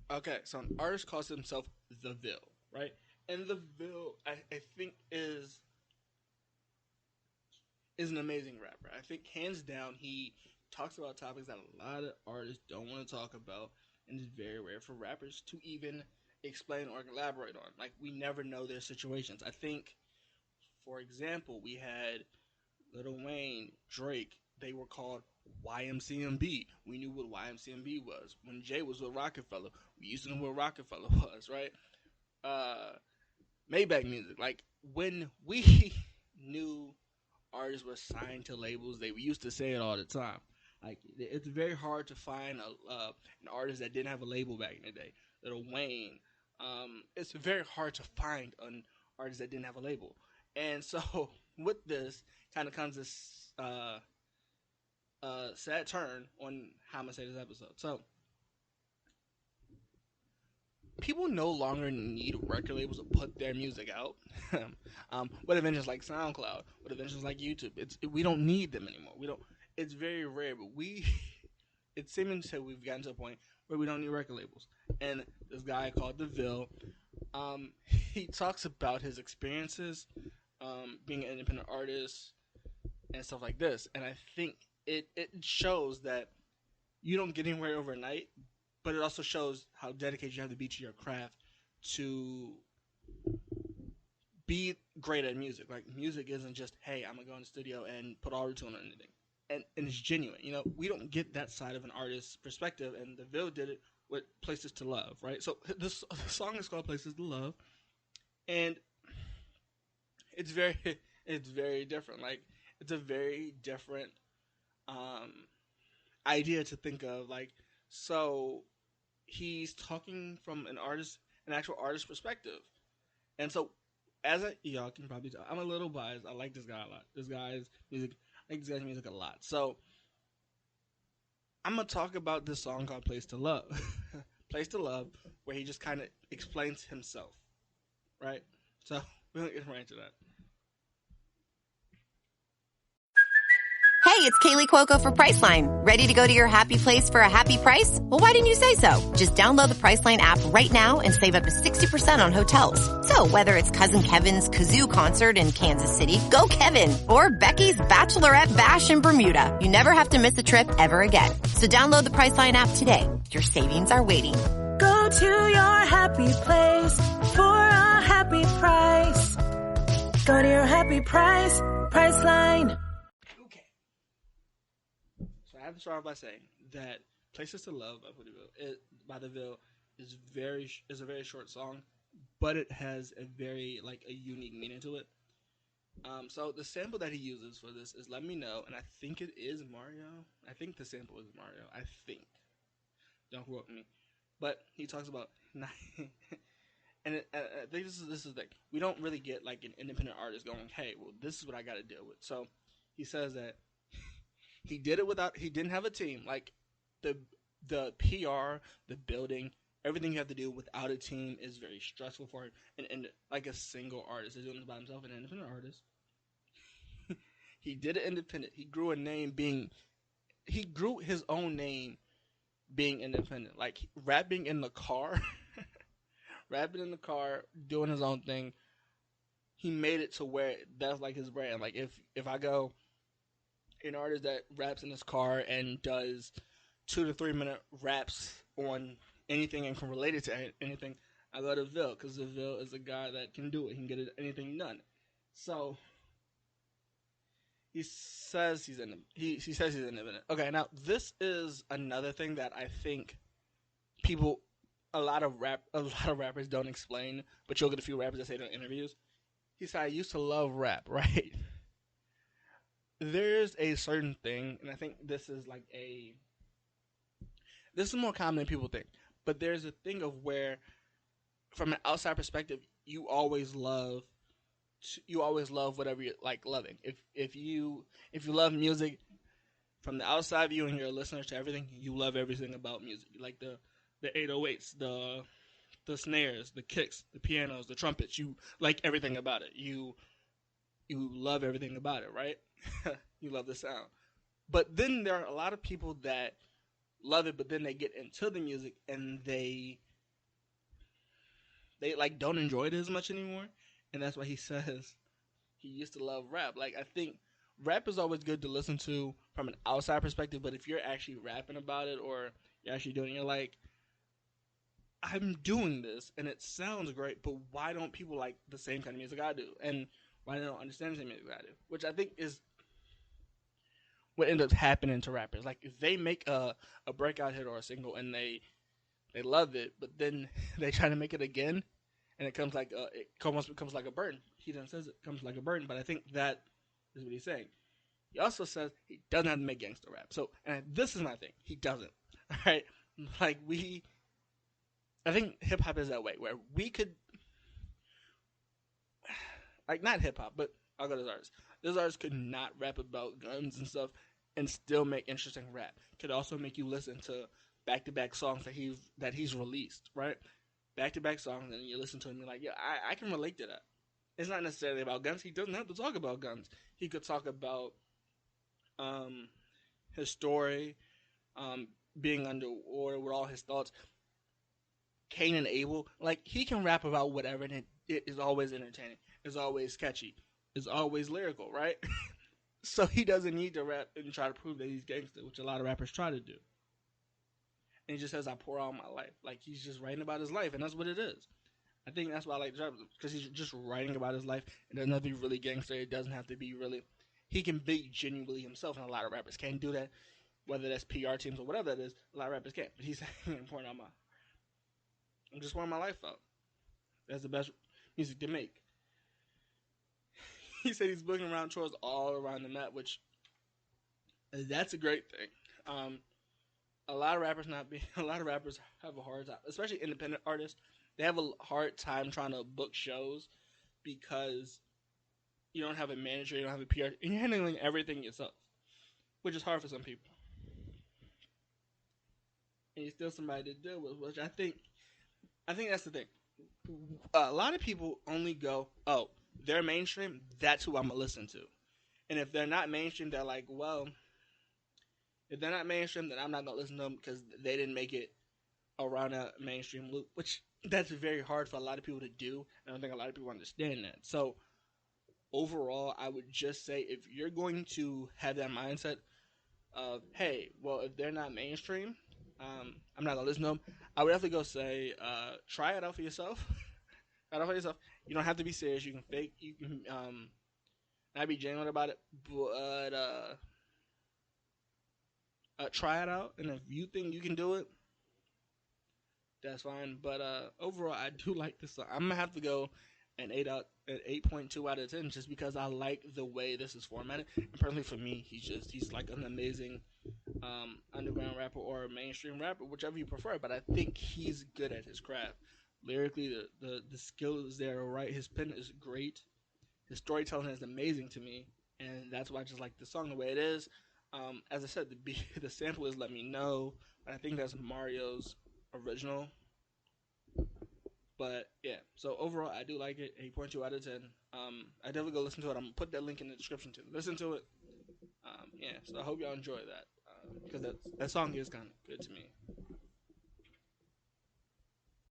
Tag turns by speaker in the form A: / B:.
A: Okay, so an artist calls himself the Ville, right? And the Ville, I think, is an amazing rapper. I think hands down he talks about topics that a lot of artists don't want to talk about, and it's very rare for rappers to even explain or elaborate on. Like we never know their situations. I think, for example, we had Lil Wayne, Drake. They were called YMCMB. We knew what YMCMB was. When Jay was with Rockefeller, we used to know what Rockefeller was, right? Uh, Maybach music. Like when we knew artists were signed to labels, they used to say it all the time. Like it's very hard to find an artist that didn't have a label back in the day. Little Wayne. It's very hard to find an artist that didn't have a label. And so with this kind of comes this sad turn on how I'm gonna say this episode. So people no longer need record labels to put their music out. With inventions like SoundCloud, with inventions like YouTube, we don't need them anymore. We don't. It's very rare, but it's seeming to we've gotten to a point where we don't need record labels. And this guy called DeVille, he talks about his experiences being an independent artist and stuff like this. And I think it shows that you don't get anywhere overnight, but it also shows how dedicated you have to be to your craft to be great at music. Like music isn't just, hey, I'm gonna go in the studio and put auto tune on anything, and it's genuine. You know, we don't get that side of an artist's perspective, and DeVille did it with "Places to Love," right? So this the song is called "Places to Love," and it's very it's very different. Like it's a very different um, idea to think of. Like so, he's talking from an actual artist perspective, and so y'all can probably tell, I'm a little biased. I like this guy a lot. I like this guy's music a lot. So I'm gonna talk about this song called "Place to Love," "Place to Love," where he just kind of explains himself, right? So we're gonna get right into that.
B: Hey, it's Kaylee Cuoco for Priceline. Ready to go to your happy place for a happy price? Well, why didn't you say so? Just download the Priceline app right now and save up to 60% on hotels. So whether it's Cousin Kevin's Kazoo concert in Kansas City, go Kevin, or Becky's Bachelorette Bash in Bermuda, you never have to miss a trip ever again. So download the Priceline app today. Your savings are waiting.
C: Go to your happy place for a happy price. Go to your happy price, Priceline.
A: I have to start off by saying that "Places to Love" by DeVille is a very short song, but it has a very a unique meaning to it. So the sample that he uses for this is "Let Me Know," and I think it is Mario. I think the sample is Mario. I think. Don't quote me, but he talks about and I think this is the thing. We don't really get like an independent artist going, "Hey, well, this is what I got to deal with." So he says that. He did it without. He didn't have a team. Like the PR, the building, everything you have to do without a team is very stressful for him. And like a single artist is doing this by himself, an independent artist. He did it independent. He grew a name being. He grew his own name being independent. Like rapping in the car, rapping in the car, doing his own thing. He made it to where that's like his brand. Like if I go. An artist that raps in his car and does 2 to 3 minute raps on anything and can relate it to anything, I go to Ville because Ville is a guy that can do it. He can get anything done. So he says he's in. He says he's independent. Okay, now this is another thing that I think people, a lot of rappers don't explain, but you'll get a few rappers that say it in interviews. He said, "I used to love rap," right? There's a certain thing, and I think this is more common than people think. But there's a thing of where, from an outside perspective, you always love whatever you like loving. If you love music, from the outside view and you're a listener to everything, you love everything about music. You like the 808s, the snares, the kicks, the pianos, the trumpets. You like everything about it. You love everything about it, right? You love the sound. But then there are a lot of people that love it, but then they get into the music and they they like don't enjoy it as much anymore, and that's why he says he used to love rap. Like I think rap is always good to listen to from an outside perspective, but if you're actually rapping about it or you're actually doing it, you're like, I'm doing this and it sounds great, but why don't people like the same kind of music I do? And why they don't understand the same music I do? Which I think is what ends up happening to rappers. Like if they make a breakout hit or a single and they love it, but then they try to make it again, and it almost becomes like a burden. He then says it comes like a burden, but I think that is what he's saying. He also says he doesn't have to make gangster rap. So, and this is my thing, he doesn't. All right, like I think hip hop is that way where we could, like not hip hop, but I'll go to this artist. This artist could not rap about guns and stuff and still make interesting rap. Could also make you listen to back to back songs that he's released, right? Back to back songs, and you listen to him and you're like, yeah, I can relate to that. It's not necessarily about guns. He doesn't have to talk about guns. He could talk about his story, being underwater with all his thoughts. Cain and Abel, like he can rap about whatever, and it is always entertaining. It's always catchy. It's always lyrical, right? So he doesn't need to rap and try to prove that he's gangster, which a lot of rappers try to do. And he just says, "I pour out my life." Like he's just writing about his life, and that's what it is. I think that's why I like the rappers, because he's just writing about his life. It doesn't have to be really gangster. It doesn't have to be really. He can be genuinely himself, and a lot of rappers can't do that. Whether that's PR teams or whatever that is, a lot of rappers can't. But he's pouring out I'm just pouring my life out. That's the best music to make. He said he's booking around tours all around the map, which that's a great thing. A lot of rappers have a hard time, especially independent artists. They have a hard time trying to book shows because you don't have a manager, you don't have a PR, and you're handling everything yourself, which is hard for some people. And you're still somebody to deal with, which I think that's the thing. A lot of people only go, oh, they're mainstream, that's who I'm going to listen to. And if they're not mainstream, they're like, well, if they're not mainstream, then I'm not going to listen to them because they didn't make it around a mainstream loop, which that's very hard for a lot of people to do. And I don't think a lot of people understand that. So overall, I would just say if you're going to have that mindset of, hey, well, if they're not mainstream, I'm not going to listen to them, I would have to go say, try it out for yourself. Try it out for yourself. You don't have to be serious. You can fake. You can not be genuine about it, but try it out. And if you think you can do it, that's fine. But overall, I do like this song. I'm gonna have to go an 8.2 out of 10 just because I like the way this is formatted. And personally, for me, he's like an amazing underground rapper or mainstream rapper, whichever you prefer. But I think he's good at his craft. Lyrically, the skill is there, right? His pen is great. His storytelling is amazing to me, and that's why I just like the song the way it is. As I said, the sample is "Let Me Know," but I think that's Mario's original. But yeah, so overall, I do like it. 8.2 out of 10. I definitely go listen to it. I'm gonna put that link in the description too. Listen to it. Yeah, so I hope y'all enjoy that because that song is kind of good to me.